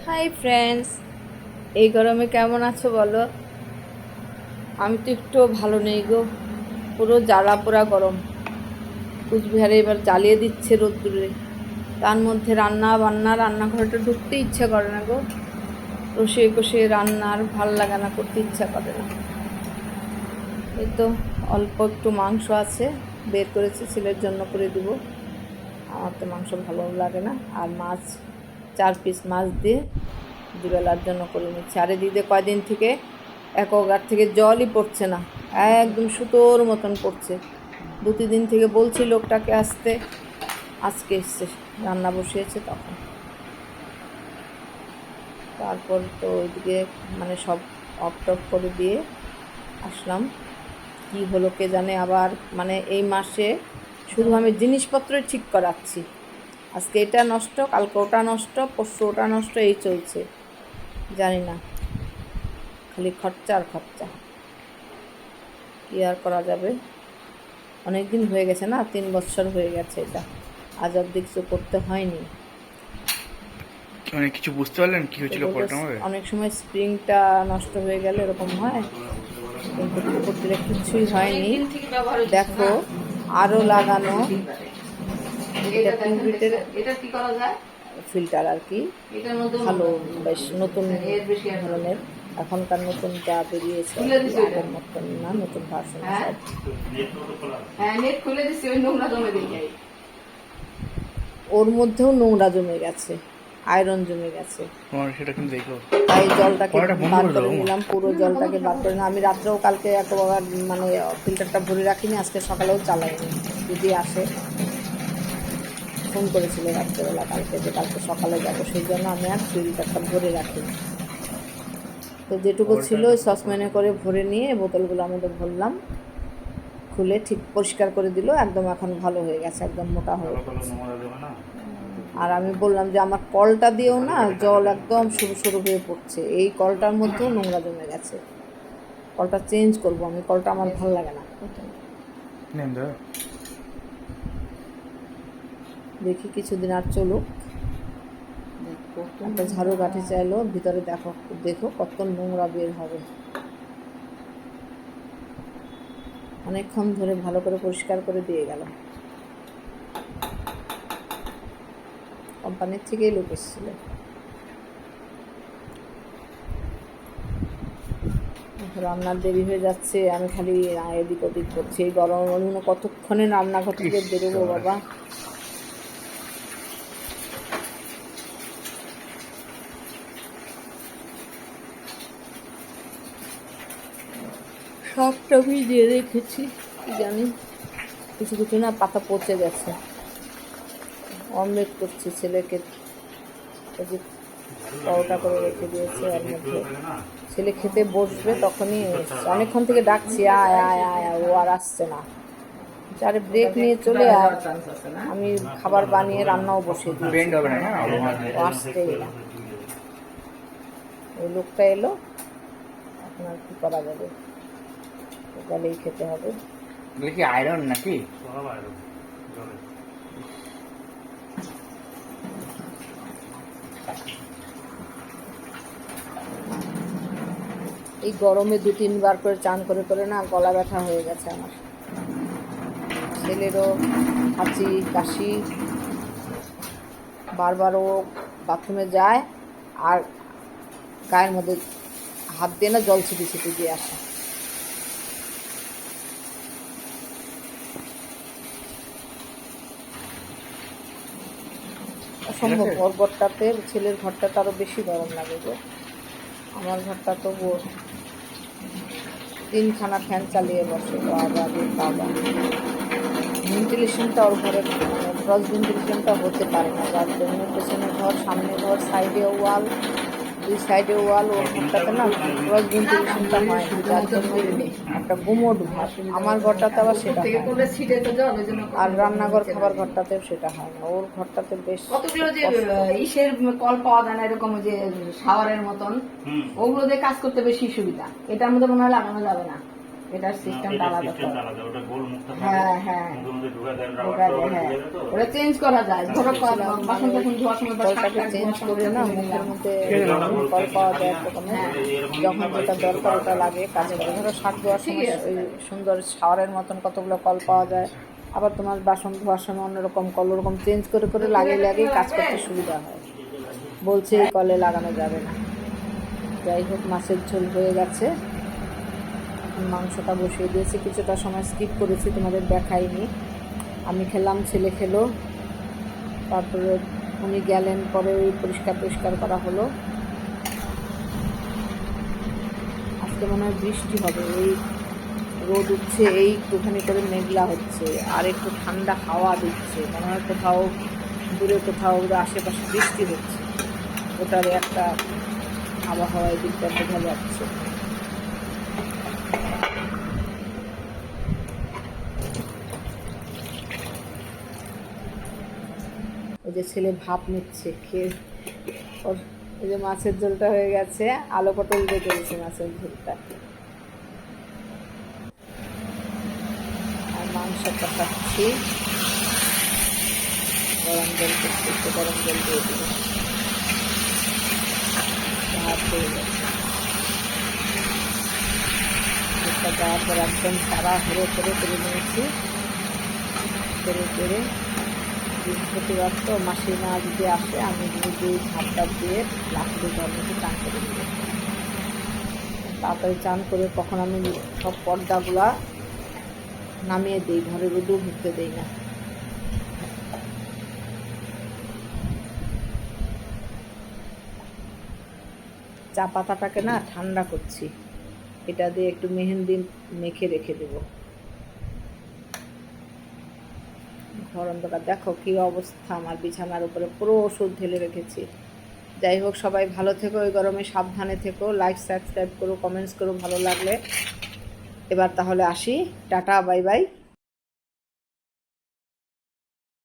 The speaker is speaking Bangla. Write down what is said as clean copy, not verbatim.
হাই ফ্রেন্ডস, এই গরমে কেমন আছো বলো? আমি তো একটু ভালো নেই গো। পুরো জ্বালা পোড়া গরম। কুচবিহারে এবার জ্বালিয়ে দিচ্ছে রোদ্দুরে। তার মধ্যে রান্নাঘরটা ঢুকতে ইচ্ছা করে না গো। কষে কষে রান্নার ভাল লাগে না, করতে ইচ্ছা করে না। এই তো অল্প একটু মাংস আছে, বের করেছি, ছেলের জন্য করে দিব। আমার তো মাংস ভালো লাগে না। আর মাছ, 4 পিস মাছ দিয়ে দুবেলার জন্য করে নিচ্ছি। আরে দিদি কয়দিন থেকে অ্যাকোয়াগার্ড থেকে জলই পড়ছে না, একদম সুতোর মতন পড়ছে। 2-3 দিন থেকে বলছি লোকটাকে আসতে, আজকে এসছে, রান্না বসিয়েছে তখন। তারপর তো ওইদিকে মানে সব অফ টফ করে দিয়ে আসলাম। কি হলো কে জানে, আবার মানে এই মাসে শুধু আমি জিনিসপত্রই ঠিক করাচ্ছি। আজকে এটা নষ্ট, কালকে ওটা নষ্ট, পরশু ওটা নষ্ট, এই চলছে। জানি না, খালি খরচা আর খরচা। কী আর করা যাবে? অনেক দিন হয়ে গেছে না, 3 বছর হয়ে গেছে এটা, আজ অব্দি কিছু করতে হয়নি। মানে কিছু বুঝতে পারলেন কি হয়েছিল পরটা হবে? অনেক সময় স্প্রিংটা নষ্ট হয়ে গেলে এরকম হয়, কিন্তু উপর দিলে কিছুই হয়নি। দেখো আরও লাগানো, এটা টিউবিটের ফিল্টার আর কি, ভালো, বেশ নতুন ধরনের। এখনকার নতুন যা বেরিয়েছে আগের মতন না, নতুন ভার্সন সব। ওর মধ্যেও নোংরা জমে গেছে, আয়রন জমে গেছে। সেটা কিন্তু দেখো, তাই জলটাকে বার করে দাও। নিলাম, পুরো জলটাকে বার করে নিলাম। আমি রাত্রেও কালকে একবার মানে ফিল্টারটা ভরে রাখিনি, আজকে সকালেও চালাইনি। যদি আসে, ফোন করেছিল রাত্রেবেলা কালকে যে কালকে সকালে যাবো, সেই জন্য আমি আর ফিল্টারটা ভরে রাখিনি। তো যেটুকু ছিল সসপ্যানে করে ভরে নিয়ে বোতলগুলো আমাদের ভরলাম, খুলে ঠিক পরিষ্কার করে দিল, একদম এখন ভালো হয়ে গেছে, একদম মোটা হয়ে গেছে। আর আমি বললাম যে আমার কলটা দিয়েও না জল একদম সরু সরু হয়ে পড়ছে, এই কলটার মধ্যেও নোংরা জমে গেছে। কলটা চেঞ্জ করব আমি, কলটা আমার ভালো লাগে না। দেখি কিছুদিন আর চলুক। একটা ঝাড়ু কাঠি চাইলো, ভিতরে দেখো দেখো কত নোংরা বের হবে। অনেকক্ষণ ধরে ভালো করে পরিষ্কার করে দিয়ে গেল, কোম্পানির থেকেই লোক এসেছিল। রান্নার দেরি হয়ে যাচ্ছে, আমি খালি এদিক ওদিক করছি। এই গরম অন্য কতক্ষণে রান্নাঘর থেকে বেরোবো বাবা। সবটা ভিজিয়ে রেখেছি, কি জানি কিছু কিছু না পাতা পচে গেছে। অমলেট করছি, ছেলেকে পরোটা করে রেখে দিয়েছে। এর মধ্যে ছেলে খেতে বসবে, তখনই অনেকক্ষণ থেকে ডাকছি আয় আয় আয়, ও আর আসছে না। আরে ব্রেক নিয়ে চলে আয়, আমি খাবার বানিয়ে রান্নাও বসিয়ে দিয়েছি, ও আসছেই না। ওই লোকটা এলো, এখন আর কি করা যাবে, গেলেই খেতে হবে। কি আয়রন নাকি? এই গরমে 2-3 বার করে চান করে করে না গলা ব্যথা হয়ে গেছে আমার। ছেলেরও হাঁচি কাশি, বারবার ও বাথরুমে যায় আর গায়ের মধ্যে হাত দিয়ে না জল ছিটি ছিটি দিয়ে আসে। অসম্ভব। ওর ঘরটাতে, ছেলের ঘরটাতে আরও বেশি গরম লাগে গো। আমার ঘরটা তো 3খানা ফ্যান চালিয়ে বসে, বাবা রে বাবা। ভেন্টিলেশনটা ওর ঘরে ক্রস ভেন্টিলেশনটা হতে পারে না, যার জন্য পেছনে ঘর, সামনে ঘর, সাইডে ওয়াল, 2 সাইডে ওয়াল, ওর ঘরটাতে না ক্রস ভেন্টিলেশনটা হয় না, যার জন্য একটা গুমোট ঘর। আমার ঘরটাতে আবার সেটা হয় না, আর রান্নাঘর খাবার ঘরটাতেও সেটা হয় না। ওর ঘরটাতে বেশ কতগুলো যে ইসের কল পাওয়া যায় না, এরকম যে শাওয়ারের মতন, ওগুলো দিয়ে কাজ করতে বেশি সুবিধা। এটার মধ্যে মনে হয় লাগানো যাবে না। এটার সিস্টেমটা আলাদা তো। সিস্টেমটা আলাদা, ওটা গোল মুখটা থাকে, হ্যাঁ হ্যাঁ মুখের মধ্যে ঢোকা দেন, ঢোকা রাবারটা যায়, ওখানে হ্যাঁ। ঢুকে যায় তো। ওটা চেঞ্জ করা যায়, ধরো বাসন টাসন ধোয়ার সময় বা কলটাকে শাক টাক চেঞ্জ ধোয়ার করে সময় না তখন মুখের নিলাম। মধ্যে হ্যাঁ। কল পাওয়া যায় এক রকমের। হ্যাঁ। যখন যেটা দরকার ওটা লাগে কাজে করে। ধরো শাক ধোয়ার সময় ওই সুন্দর শাওয়ারের মতন কতগুলো কল পাওয়া যায়। আবার তোমার বাসন ধোয়ার সময় অন্যরকম কল, ওরকম চেঞ্জ করে করে লাগিয়ে লাগিয়ে কাজ করতে সুবিধা হয়। বলছে এই কলে লাগানো যাবে না। যাই হোক, মাছের ঝোল হয়ে গেছে। এখন মাংসটা বসিয়ে দিয়েছি, কিছুটা সময় স্কিপ করেছি, তোমাদের দেখাইনি। আমি খেলাম, ছেলে খেলো, তারপরে উনি গেলেন, পরে ওই পরিষ্কার করা হলো। আজকে মনে হয় বৃষ্টি হবে, এই রোদ উঠছে, এই একটুখানি করে মেঘলা হচ্ছে, আর একটু ঠান্ডা হাওয়া দিচ্ছে, মনে হয় কোথাও দূরে কোথাও আশেপাশে বৃষ্টি হচ্ছে। ওটার একটা আবহাওয়ায় দিকটা বোঝা যাচ্ছে। ওই যে ছেলে ভাপ নিচ্ছে খেয়ে। ওর এই যে মাছের ঝোলটা হয়ে গেছে, আলু পটল দিয়ে করেছে মাছের ঝোলটা, আর মাংসটা খাচ্ছি। গরম জল করতে একটু গরম জল দিয়ে দেবো, ভাত হয়ে গেছে। এটা দেওয়ার পর একদম সারা হরে করে নিয়েছি, করে বৃহস্পতিবার তো মাসিমা যদি আসে আমি যদি ভাতটা দিয়ে লাকড়ি ধর্মকে চান করে দেব। তাড়াতাড়ি চান করে কখন আমি সব পর্দাগুলা নামিয়ে দিই, ঘরে রোদও ঢুকতে দিই না। চা পাতাটাকে না ঠান্ডা করছি, এটা দিয়ে একটু মেহেন্দি মেখে রেখে দেবো। ঘর অন্ধকার, দেখো কী অবস্থা, আমার বিছানার উপরে পুরো ওষুধ ঢেলে রেখেছি। যাই হোক, সবাই ভালো থেকো, এই গরমে সাবধানে থেকো, লাইক সাবস্ক্রাইব করো, কমেন্টস করো ভালো লাগলে। এবার তাহলে আসি, টাটা, বাই বাই।